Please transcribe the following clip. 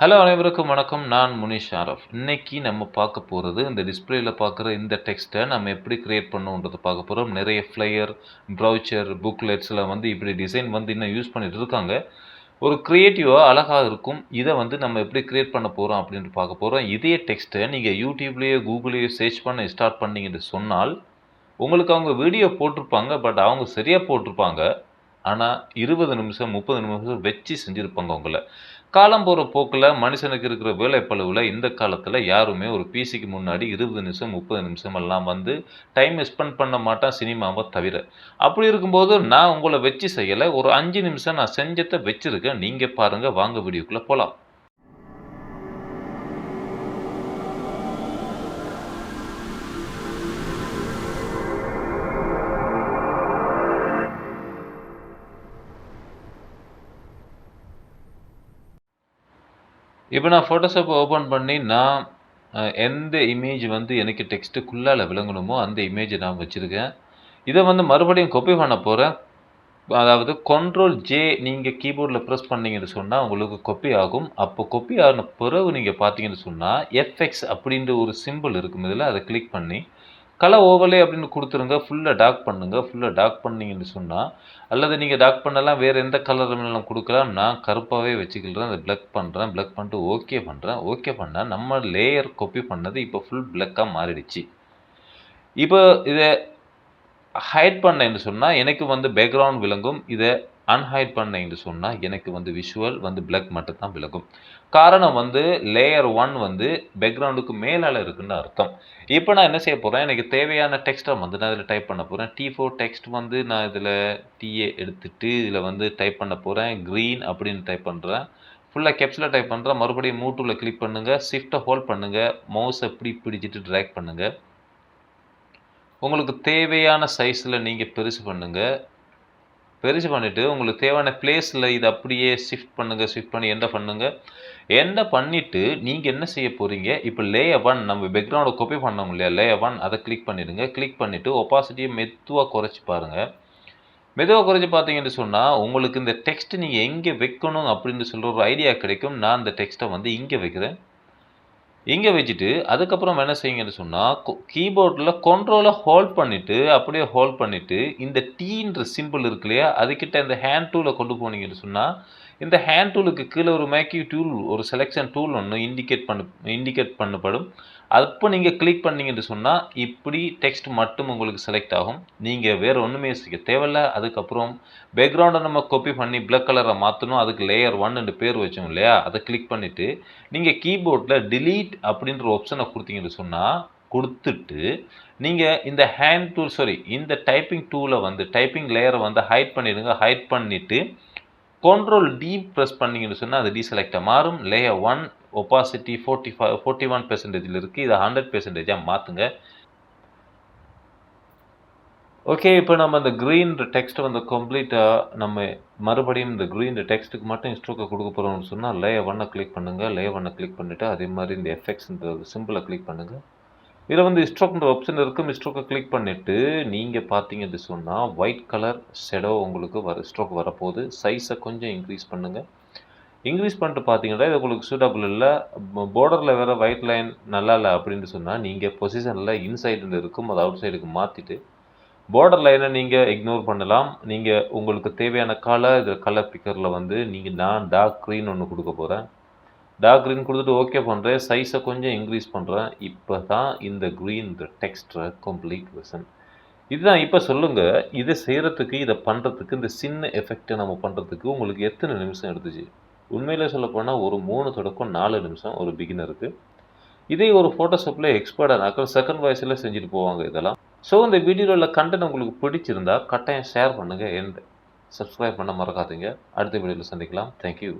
Hello அனைவருக்கும் வணக்கம். நான் முனிஷ் ஆரஃப். இன்னைக்கு நம்ம பார்க்க போறது, இந்த டிஸ்ப்ளேல பார்க்குற இந்த டெக்ஸ்ட்ட நம்ம எப்படி கிரியேட் பண்ணணுன்றத பார்க்க போறோம். நிறைய ஃப்ளையர், ப்ரௌச்சர், புக்லெட்ஸ்ல இப்படி டிசைன் இன்னும் யூஸ் பண்ணிட்டு இருக்காங்க. ஒரு கிரியேட்டிவா அழகா இருக்கும். இத நம்ம எப்படி கிரியேட் பண்ண போறோம் அப்படின்ட்டு பார்க்க போறோம். இதே டெக்ஸ்ட்ட நீங்க YouTubeலயோ, Googleலயோ சர்ச் பண்ண ஸ்டார்ட் பண்ணீங்கன்னு சொன்னால், உங்களுக்கு அவங்க வீடியோ போட்டிருப்பாங்க. பட் அவங்க சரியா போட்டிருப்பாங்க. ஆனா 20 நிமிஷம், 30 நிமிஷம் வச்சு செஞ்சிருப்பாங்க உங்கள. காலம் போற போக்குல மனுஷனுக்கு இருக்கிற வேலைப்பளுவுல இந்த காலத்துல யாருமே ஒரு பிசிக்கு முன்னாடி 20 நிமிஷம், 30 நிமிஷம் எல்லாம் டைம் ஸ்பெண்ட் பண்ண மாட்டான் சினிமாவ தவிர. அப்படி இருக்கும்போது நான் உங்கள வச்சு செய்யல. ஒரு 5 நிமிஷம் நான் செஞ்சத வச்சிருக்கேன். நீங்க பாருங்க. வாங்க வீடியோக்குள்ள போலாம். இப்ப நான் Photoshop ஓப்பன் பண்ணி நான் எந்த இமேஜ் எனக்கு டெக்ஸ்ட்டுக்குள்ளால விளங்கணுமோ அந்த இமேஜ நான் வச்சிருக்கேன். இத மறுபடியும் காப்பி பண்ண போறேன். அதாவது கண்ட்ரோல் ஜே நீங்க கீபோர்ட்ல பிரஸ் பண்ணீங்கன்னு சொன்னா, உங்களுக்கு காப்பி ஆகும். அப்போ காப்பி ஆன பிறகு நீங்க பார்த்தீங்கன்னு சொன்னா, எஃப்எக்ஸ் அப்படின்ற ஒரு சிம்பல் இருக்கும் இதுல. அத கிளிக் பண்ணி கலர் ஓவர்லே அப்படின்னு குடுத்துருங்க. ஃபுல்லா டார்க் பண்ணுங்க. ஃபுல்லா டார்க் பண்ணீங்கன்னு சொன்னா, அல்லது நீங்க டார்க் பண்ணலாம். வேற எந்த கலர் வேணாலும் குடுக்கலாம். நான் கருப்பாவே வச்சுக்கிறேன். அத பிளக் பண்றேன். பிளக் பண்ணிட்டு ஓகே பண்றேன். ஓகே பண்ணா நம்ம லேயர் காப்பி பண்ணது இப்ப ஃபுல் பிளாக்கா மாறிடுச்சு. இப்ப இத ஹைட் பண்ணேன்னு சொன்னா, எனக்கு பேக்கிரவுண்ட் விளங்கும். இத அன்ஹைட் பண்ணேன்னு சொன்னா, எனக்கு விஷுவல் பிளாக் மட்டும் தான் விளங்கும். காரணம் லேயர் 1 பேக்கிரவுண்டுக்கு மேலால இருக்குன்னு அர்த்தம். இப்ப நான் என்ன செய்ய போறேன், எனக்கு தேவையான டெக்ஸ்ட்ட நான் இதுல டைப் பண்ண போறேன். T4 டெக்ஸ்ட் நான் இதுல TA எடுத்துட்டு, இதுல டைப் பண்ண போறேன். கிரீன் அப்படின்னு டைப் பண்றேன். ஃபுல்லா கேப்ஸ்ல டைப் பண்றேன். மறுபடியும் மூவ் டூல்ல கிளிக் பண்ணுங்க. ஷிஃப்ட்ட ஹோல்ட் பண்ணுங்க. மவுஸ இப்படி பிடிச்சிட்டு டிராக் பண்ணுங்க. உங்களுக்கு தேவையான சைஸ்ல நீங்க பெருசு பண்ணுங்க. பெருசு பண்ணிட்டு உங்களுக்கு தேவையான பிளேஸ்ல இத அப்படியே ஷிஃப்ட் பண்ணுங்க. ஷிஃப்ட் பண்ணி என்டர் பண்ணுங்க. என்டர் பண்ணிட்டு நீங்க என்ன செய்ய போறீங்க, இப்ப லேயர் 1 நம்ம பேக்கிரவுண்ட காப்பி பண்ணோம் இல்லையா? லேயர் 1 அத கிளிக் பண்ணிடுங்க. கிளிக் பண்ணிட்டு ஒபாசிட்டிய மெதுவா குறைச்சு பாருங்க. மெதுவா குறைச்சு பார்த்தீங்கன்னு சொன்னா, உங்களுக்கு இந்த டெக்ஸ்ட் நீங்க எங்க வைக்கணும் அப்படின்னு சொல்ற ஒரு ஐடியா கிடைக்கும். நான் இந்த டெக்ஸ்ட்ட இங்க வைக்கிறேன். இங்க வச்சுட்டு, அதுக்கப்புறம் என்ன செய்யுங்கன்னு சொன்னா, கீபோர்ட்ல கண்ட்ரோல ஹோல்ட் பண்ணிட்டு, அப்படியே ஹோல்ட் பண்ணிட்டு, இந்த டீன்ற சிம்பல் இருக்கு இல்லையா? அதுகிட்ட இந்த ஹேண்ட் டூல கொண்டு போனீங்கன்னு சொன்னா, இந்த ஹேண்ட் டூலுக்கு கீழ ஒரு மேக்கிங் டூல், ஒரு செலக்ஷன் டூல் ஒண்ணு இண்டிகேட் பண்ணப்படும். அப்ப நீங்க கிளிக் பண்ணீங்கன்னு சொன்னா, இப்படி டெக்ஸ்ட் மட்டும் உங்களுக்கு செலக்ட் ஆகும். நீங்க வேற ஒண்ணுமே செய்ய தேவையில்ல. அதுக்கப்புறம் பேக்கிரவுண்ட நம்ம காப்பி பண்ணி பிளாக் கலரா மாத்தணும். அதுக்கு லேயர் 1 பேர் வச்சோம் இல்லையா? அத கிளிக் பண்ணிட்டு, நீங்க கீபோர்ட்ல டெலீட் அப்படின்ற ஆப்ஷன குடுத்தீங்கன்னு சொன்னா, குடுத்துட்டு, நீங்க இந்த ஹேண்ட் டூல் இந்த டைப்பிங் டூல டைப்பிங் லேயர ஹைட் பண்ணிடுங்க. ஹைட் பண்ணிட்டு, கண்ட்ரோல் டி பிரஸ் பண்ணீங்கன்னு சொன்னா, அது டீசெலக்ட்டா மாறும். லேயர் 1 ஒபாசிட்டி 41% இருக்கு. இத 100%ஆ மாத்துங்க. ஓகே. இப்ப நம்ம அந்த கிரீன் டெக்ஸ்ட் கம்ப்ளீட்டா நம்ம மறுபடியும் இந்த கிரீன் டெக்ஸ்ட்டுக்கு மட்டும் ஸ்ட்ரோக்க குடுக்க போறோம்னு சொன்னா, லேயர் 1 கிளிக் பண்ணுங்க. லேயர் 1 கிளிக் பண்ணிட்டு, அதே மாரி இந்த எஃபெக்ட்ஸ்ன்ற சிம்பல கிளிக் பண்ணுங்க. இதுல ஸ்ட்ரோக்ன்ற ஆப்ஷன் இருக்கும். ஸ்ட்ரோக்க கிளிக் பண்ணிட்டு, நீங்க பார்த்தீங்கன்னு சொன்னா, ஒயிட் கலர் ஷேடோ உங்களுக்கு ஸ்ட்ரோக் வரப்போது. சைஸ கொஞ்சம் இன்கிரீஸ் பண்ணுங்க. இன்கிரீஸ் பண்ணிட்டு பார்த்தீங்கன்னா, இது உங்களுக்கு சூட்டபிள் இல்ல. பார்டர்ல வேற ஒயிட் லைன் நல்லா இல்ல அப்படின்னு சொன்னா, நீங்க பொசிஷன்ல இன்சைடுன்னு இருக்கும். அத அவுட் சைடுக்கு மாத்திட்டு, பார்டர் லைன நீங்க இக்னோர் பண்ணலாம். நீங்க உங்களுக்கு தேவையான கலர், இது கலர் பிக்கர்ல நான் டார்க் கிரீன் ஒண்ணு குடுக்க போறேன். டார்க் கிரீன் குடுத்துட்டு ஓகே பண்றேன். சைஸ கொஞ்சம் இன்கிரீஸ் பண்றேன். இப்ப தான் இந்த கிரீன் டெக்ஸ்ட்ல கம்ப்ளீட் வெர்ஷன். இதுதான். இப்ப சொல்லுங்க, இத செய்றதுக்கு, இத பண்றதுக்கு, இந்த சின்ன எஃபெக்ட்ட நம்ம பண்றதுக்கு உங்களுக்கு எத்தன நிமிஷம் எடுத்துச்சு? உண்மையிலே சொல்லப்போனா ஒரு 3 தொடக்கம் 4 நிமிஷம் ஒரு பிகினருக்கு. இதே ஒரு Photoshopல எக்ஸ்பர்ட் ஆனாக்க செகண்ட் வாய்ஸ்ல செஞ்சுட்டு போவாங்க இதெல்லாம். ஸோ இந்த வீடியோல உள்ள கன்டென்ட் உங்களுக்கு பிடிச்சிருந்தா கட்டாயம் ஷேர் பண்ணுங்க. சப்ஸ்கிரைப் பண்ண மறக்காதீங்க. அடுத்த வீடியோல சந்திக்கலாம். Thank you.